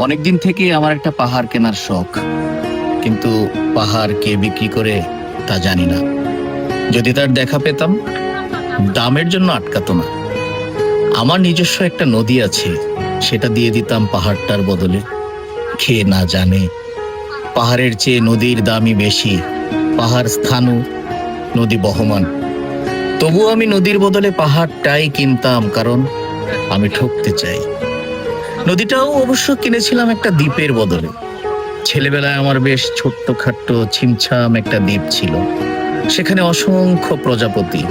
অনেকদিন থেকে আমার একটা পাহাড় কেনার শখ, কিন্তু পাহাড় কে বিক্রি করে তা জানি না। যদি তার দেখা পেতাম, দামের জন্য আটকাতো না। আমার নিজস্ব একটা নদী আছে, সেটা দিয়ে দিতাম পাহাড়টার বদলে। খেয়ে না জানে পাহাড়ের চেয়ে নদীর দামই বেশি। পাহাড় স্থানু, নদী বহমান। তবুও আমি নদীর বদলে পাহাড়টাই কিনতাম, কারণ আমি ঠকতে চাই। নদীটাও অবশ্য কিনেছিলাম একটা দ্বীপের বদলে। ছেলেবেলায় আমার বেশ ছোট্ট খাট্ট ছিমছাম একটা দ্বীপ ছিল, সেখানে অসংখ্য প্রজাপতি।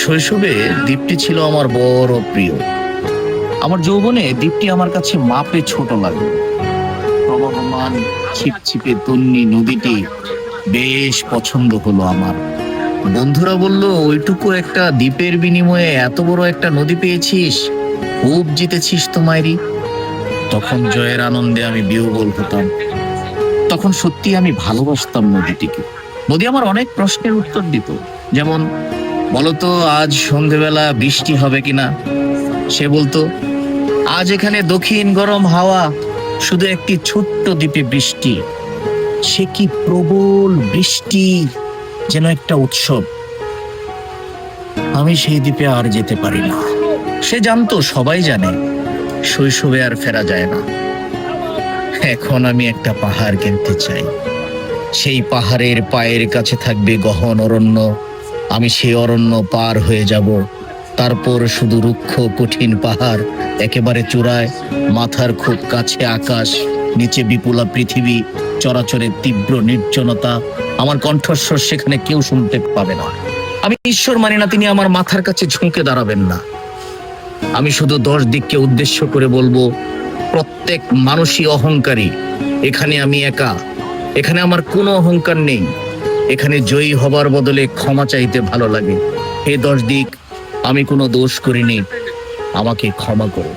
শৈশবে দ্বীপটি ছিল আমার বড় প্রিয়। আমার যৌবনে দ্বীপটি আমার কাছে মাপে ছোট লাগলো। প্রবহমান ছিপছিপে তন্নি নদীটি বেশ পছন্দ হলো আমার। বন্ধুরা বলল, ওইটুকু একটা দ্বীপের বিনিময়ে এত বড় একটা নদী পেয়েছিস, খুব জিতেছিস তো মাইরি। তখন জয়ের আনন্দে আমি বিহ্বল হতাম। তখন সত্যি আমি ভালোবাসতাম নদীটিকে। নদী আমার অনেক প্রশ্নের উত্তর দিত, যেমন, বলতো আজ সন্ধেবেলা বৃষ্টি হবে কিনা। সে বলতো, আজ এখানে দক্ষিণ গরম হাওয়া, শুধু একটি ছোট্ট দ্বীপে বৃষ্টি। সে কি প্রবল বৃষ্টি, যেন একটা উৎসব। আমি সেই দ্বীপে আর যেতে পারি না। সে জানতো, সবাই জানে, শৈশবে আর ফেরা যায় না। এখন আমি একটা পাহাড় কিনতে চাই। সেই পাহাড়ের পায়ের কাছে থাকবে গহন অরণ্য। আমি সেই অরণ্য পার হয়ে যাব। তারপর শুধু রুক্ষ কঠিন পাহাড়, একেবারে চূড়ায়, মাথার খুব কাছে আকাশ, নিচে বিপুলা পৃথিবী, চরাচরের তীব্র নির্জনতা। আমার কণ্ঠস্বর সেখানে কেউ শুনতে পাবে না। আমি ঈশ্বর মানি না তিনি আমার মাথার কাছে ঝুঁকে দাঁড়াবেন না। আমি শুধু 10 দিককে উদ্দেশ্য করে বলবো, প্রত্যেক মানুষই অহংকারী। এখানে আমি একা। এখানে আমার কোনো অহংকার নেই। এখানে জয়ী হবার বদলে ক্ষমা চাইতে ভালো লাগে। হে 10 দিক, আমি কোনো দোষ করিনি, আমাকে ক্ষমা করো।